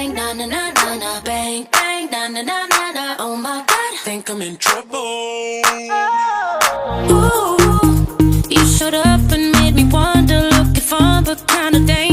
bang, na na na na na, bang bang, na na na na na. Oh my God, Think I'm in trouble. ooh, you showed up and made me wonder, looking fun but kinda dangerous.